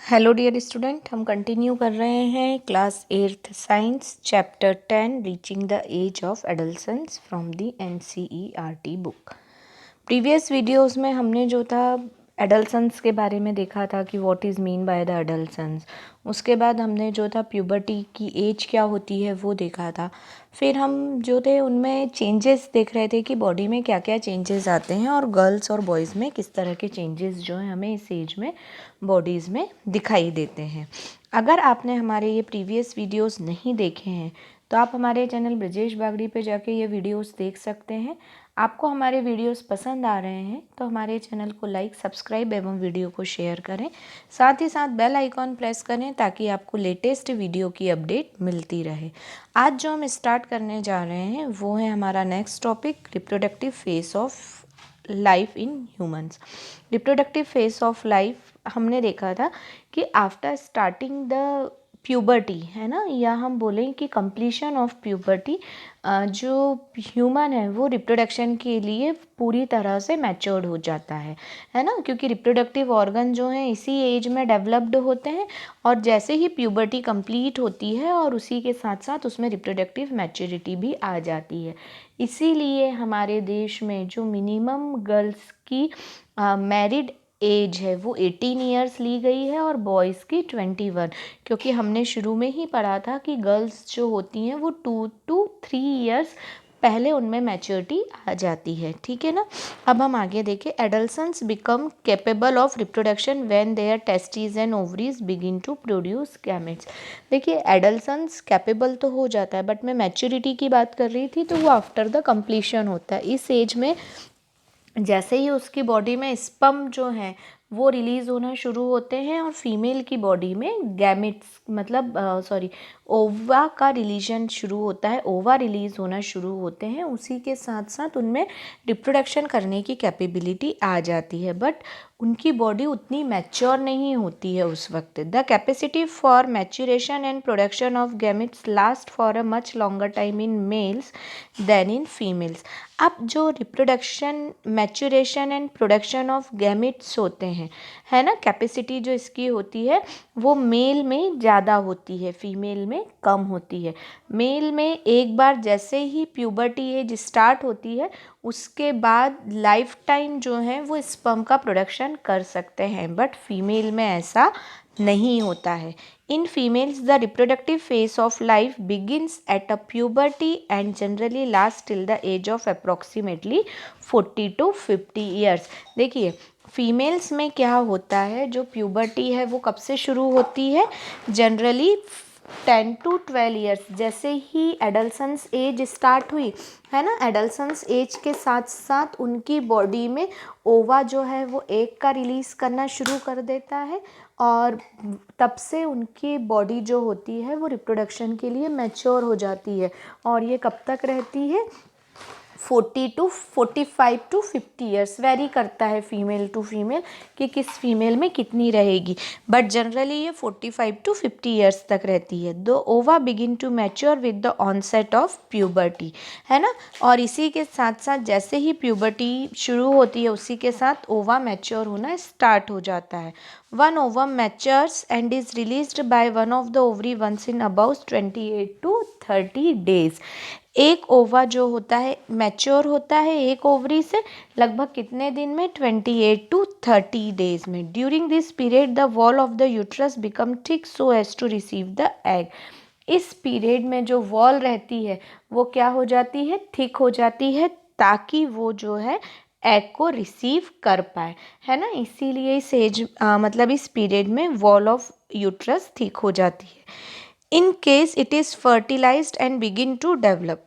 Hello dear student, हम continue कर रहे हैं class 8th science chapter 10 reaching the age of adolescence from the NCERT book. Previous videos में हमने जो था एडल्सेंस के बारे में देखा था कि what is mean by the adolescence. उसके बाद हमने जो था प्यूबर्टी की एज क्या होती है वो देखा था। फिर हम जो थे उनमें चेंजेस देख रहे थे कि बॉडी में क्या क्या चेंजेस आते हैं और गर्ल्स और बॉयज़ में किस तरह के चेंजेस जो हैं हमें इस एज में बॉडीज़ में दिखाई देते हैं। अगर आपने हमारे ये प्रीवियस वीडियोस नहीं देखे हैं तो आप हमारे चैनल ब्रजेश बागड़ी पे जाके ये वीडियोस देख सकते हैं। आपको हमारे वीडियोस पसंद आ रहे हैं तो हमारे चैनल को लाइक, सब्सक्राइब एवं वीडियो को शेयर करें। साथ ही साथ बेल आइकॉन प्रेस करें ताकि आपको लेटेस्ट वीडियो की अपडेट मिलती रहे। आज जो हम स्टार्ट करने जा रहे हैं वो है हमारा next topic, reproductive phase of life in humans. Reproductive phase of life हमने देखा था कि आफ्टर स्टार्टिंग द प्यूबर्टी, है ना, या हम बोलें कि कंप्लीशन ऑफ प्यूबर्टी, जो ह्यूमन है वो रिप्रोडक्शन के लिए पूरी तरह से मैच्योर्ड हो जाता है ना, क्योंकि रिप्रोडक्टिव ऑर्गन जो हैं इसी एज में डेवलप्ड होते हैं और जैसे ही प्यूबर्टी कंप्लीट होती है और उसी के साथ साथ उसमें रिप्रोडक्टिव मैच्योरिटी भी आ जाती है। इसीलिए हमारे देश में जो मिनिमम गर्ल्स की मैरिड एज है वो 18 ईयर्स ली गई है और बॉयज़ की 21, क्योंकि हमने शुरू में ही पढ़ा था कि गर्ल्स जो होती हैं वो 2 to 3 ईयर्स पहले उनमें मैच्योरिटी आ जाती है। ठीक है ना। अब हम आगे देखें। Adolescents become capable of reproduction when their testes and ovaries begin to produce gametes. देखिए, एडल्सेंस कैपेबल तो हो जाता है, बट मैं मैच्योरिटी की बात कर रही थी तो वो आफ्टर द कंप्लीशन होता है। इस एज में जैसे ही उसकी बॉडी में स्पर्म जो हैं वो रिलीज़ होना शुरू होते हैं और फीमेल की बॉडी में गैमेट्स मतलब ओवा का रिलीजन शुरू होता है, ओवा रिलीज़ होना शुरू होते हैं। उसी के साथ साथ उनमें रिप्रोडक्शन करने की कैपेबिलिटी आ जाती है, बट उनकी बॉडी उतनी मैच्योर नहीं होती है उस वक्त। The capacity for maturation and production of gametes last for a much longer time in males than in females. अब जो reproduction, maturation and production of gametes होते हैं, है ना, कैपेसिटी जो इसकी होती है वो मेल में ज़्यादा होती है, फीमेल में कम होती है। मेल में एक बार जैसे ही प्यूबर्टी एज स्टार्ट होती है उसके बाद लाइफ टाइम जो है वो स्पर्म का प्रोडक्शन कर सकते हैं, बट फीमेल में ऐसा नहीं होता है। In females, the reproductive phase of life begins at a puberty and generally lasts till the age of approximately 40 to 50 years. देखिए, फीमेल्स में क्या होता है, जो प्यूबर्टी है वो कब से शुरू होती है, जनरली 10 to 12 ईयर्स। जैसे ही एडल्सेंस एज स्टार्ट हुई, है ना, एडल्सेंस एज के साथ साथ उनकी बॉडी में ओवा जो है वो एग का रिलीज़ करना शुरू कर देता है और तब से उनकी बॉडी जो होती है वो रिप्रोडक्शन के लिए मैच्योर हो जाती है। और ये कब तक रहती है, 40 to 45 to 50 ईयर्स, वेरी करता है फीमेल टू फीमेल कि किस फीमेल में कितनी रहेगी, बट जनरली ये 45 to 50 ईयर्स तक रहती है। दो ova begin to mature with the onset of puberty, है ना, और इसी के साथ साथ जैसे ही प्यूबर्टी शुरू होती है उसी के साथ ओवा मैच्योर होना स्टार्ट हो जाता है। One ovum matures and is released by one of the ovary once in about 28 to 30 days. एक ओवा जो होता है मैच्योर होता है एक ओवरी से लगभग कितने दिन में, 28 to 30 डेज में। During this period the wall of the uterus become thick so as to receive the egg. इस पीरियड में जो वॉल रहती है वो क्या हो जाती है, थिक हो जाती है, ताकि वो जो है एग को रिसीव कर पाए, है ना। इसीलिए इस एज मतलब इस पीरियड में वॉल ऑफ यूट्रस थिक हो जाती है। In case it is fertilised and begin to develop.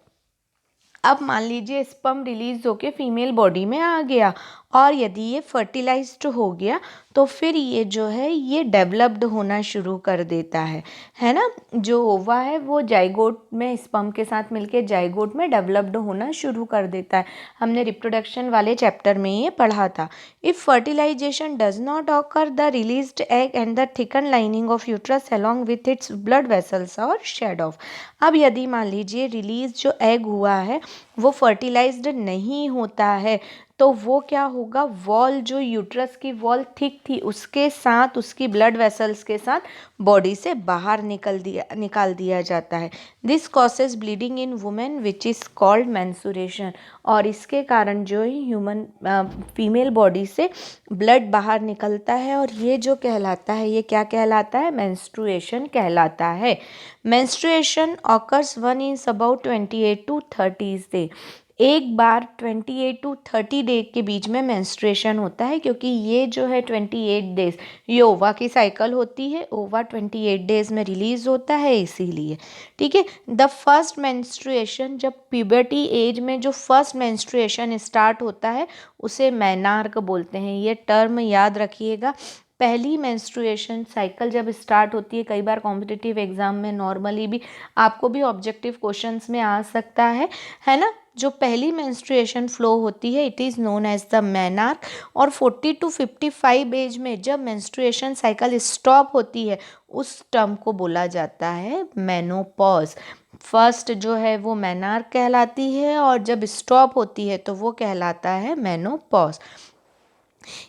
अब मान लीजिए स्पर्म रिलीज होके फीमेल बॉडी में आ गया और यदि ये फर्टिलाइज्ड हो गया तो फिर ये जो है ये डेवलप्ड होना शुरू कर देता है ना। जो ओवा है वो जाइगोट में स्पर्म के साथ मिलके जाइगोट में डेवलप्ड होना शुरू कर देता है। हमने रिप्रोडक्शन वाले चैप्टर में ये पढ़ा था। If fertilisation does not occur the released egg and the thicken lining of uterus along with its blood vessels और शेड ऑफ। अब यदि मान लीजिए रिलीज जो एग हुआ है वो फर्टिलाइज्ड नहीं होता है तो वो क्या होगा, वॉल जो यूट्रस की वॉल थिक थी उसके साथ, उसकी ब्लड वेसल्स के साथ बॉडी से बाहर निकाल दिया जाता है। This causes bleeding in women which is called menstruation. और इसके कारण जो है ह्यूमन फीमेल बॉडी से ब्लड बाहर निकलता है और ये जो कहलाता है, ये क्या कहलाता है, मेंस्ट्रुएशन कहलाता है। Menstruation occurs one is about 28 to 30 day. एक बार 28 to 30 डे के बीच में मेंस्ट्रुएशन होता है, क्योंकि ये जो है 28 डेज ये ओवा की साइकिल होती है, ओवा 28 डेज में रिलीज होता है इसीलिए। ठीक है, द फर्स्ट मेंस्ट्रुएशन, जब प्यूबर्टी एज में जो फर्स्ट मेंस्ट्रुएशन स्टार्ट होता है उसे मेनार्क बोलते हैं। ये टर्म याद रखिएगा। पहली मेंस्ट्रुएशन साइकिल जब स्टार्ट होती है, कई बार कॉम्पिटिटिव एग्जाम में नॉर्मली भी आपको भी ऑब्जेक्टिव क्वेश्चंस में आ सकता है ना। जो पहली मेंस्ट्रुएशन फ्लो होती है it is known as the menarche. और 40 to 55 एज में जब मेंस्ट्रुएशन साइकिल स्टॉप होती है उस टर्म को बोला जाता है मेनोपॉज। फर्स्ट जो है वो मेनार्क कहलाती है और जब स्टॉप होती है तो वो कहलाता है menopause.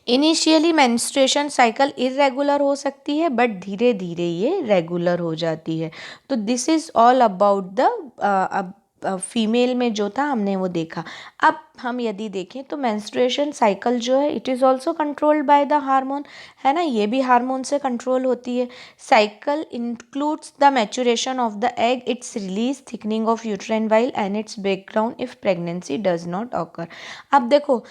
Initially menstruation cycle irregular हो सकती है बट धीरे धीरे ये रेगुलर हो जाती है। तो this is all about the female में जो था हमने वो देखा। अब हम यदि देखें तो मेंस्ट्रुएशन साइकिल जो है it is also controlled by the hormone, है ना, ये भी हार्मोन से कंट्रोल होती है। Cycle includes the maturation of the egg, it's release, thickening of uterine while and it's breakdown if pregnancy does not occur. अब देखो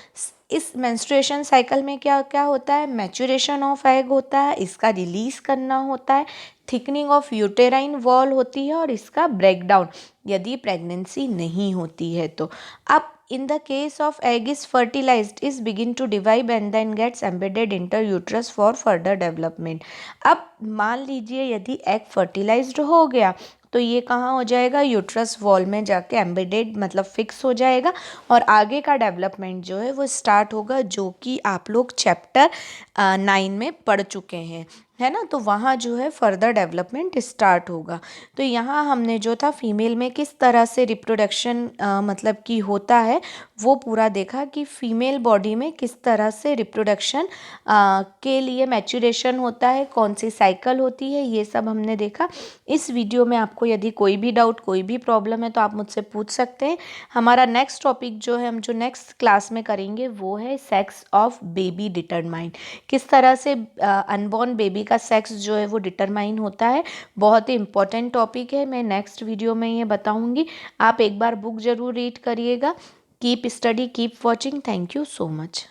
इस मेंस्ट्रुएशन साइकिल में क्या क्या होता है, मैच्योरेशन ऑफ एग होता है, इसका रिलीज करना होता है, थिकनिंग ऑफ यूटेराइन वॉल होती है और इसका ब्रेकडाउन यदि प्रेगनेंसी नहीं होती है तो। अब in the case of egg is fertilized is begin to divide and then gets embedded into uterus for further development। अब मान लीजिए यदि एग फर्टिलाइज्ड हो गया तो ये कहाँ हो जाएगा, यूट्रस वॉल में जाके एम्बेडेड मतलब फिक्स हो जाएगा और आगे का डेवलपमेंट जो है वो स्टार्ट होगा, जो कि आप लोग चैप्टर 9 में पढ़ चुके हैं, है ना। तो वहाँ जो है फर्दर डेवलपमेंट स्टार्ट होगा। तो यहाँ हमने जो था फीमेल में किस तरह से रिप्रोडक्शन मतलब कि होता है वो पूरा देखा कि फीमेल बॉडी में किस तरह से रिप्रोडक्शन के लिए मैच्योरेशन होता है, कौन सी साइकिल होती है, ये सब हमने देखा। इस वीडियो में आपको यदि कोई भी डाउट कोई भी प्रॉब्लम है तो आप मुझसे पूछ सकते हैं। हमारा नेक्स्ट टॉपिक जो है हम जो नेक्स्ट क्लास में करेंगे वो है सेक्स ऑफ बेबी डिटरमाइन। किस तरह से अनबॉर्न बेबी का सेक्स जो है वो डिटरमाइन होता है, बहुत ही इंपॉर्टेंट टॉपिक है। मैं नेक्स्ट वीडियो में ये बताऊंगी। आप एक बार बुक ज़रूर रीड करिएगा। Keep study, keep watching. Thank you so much.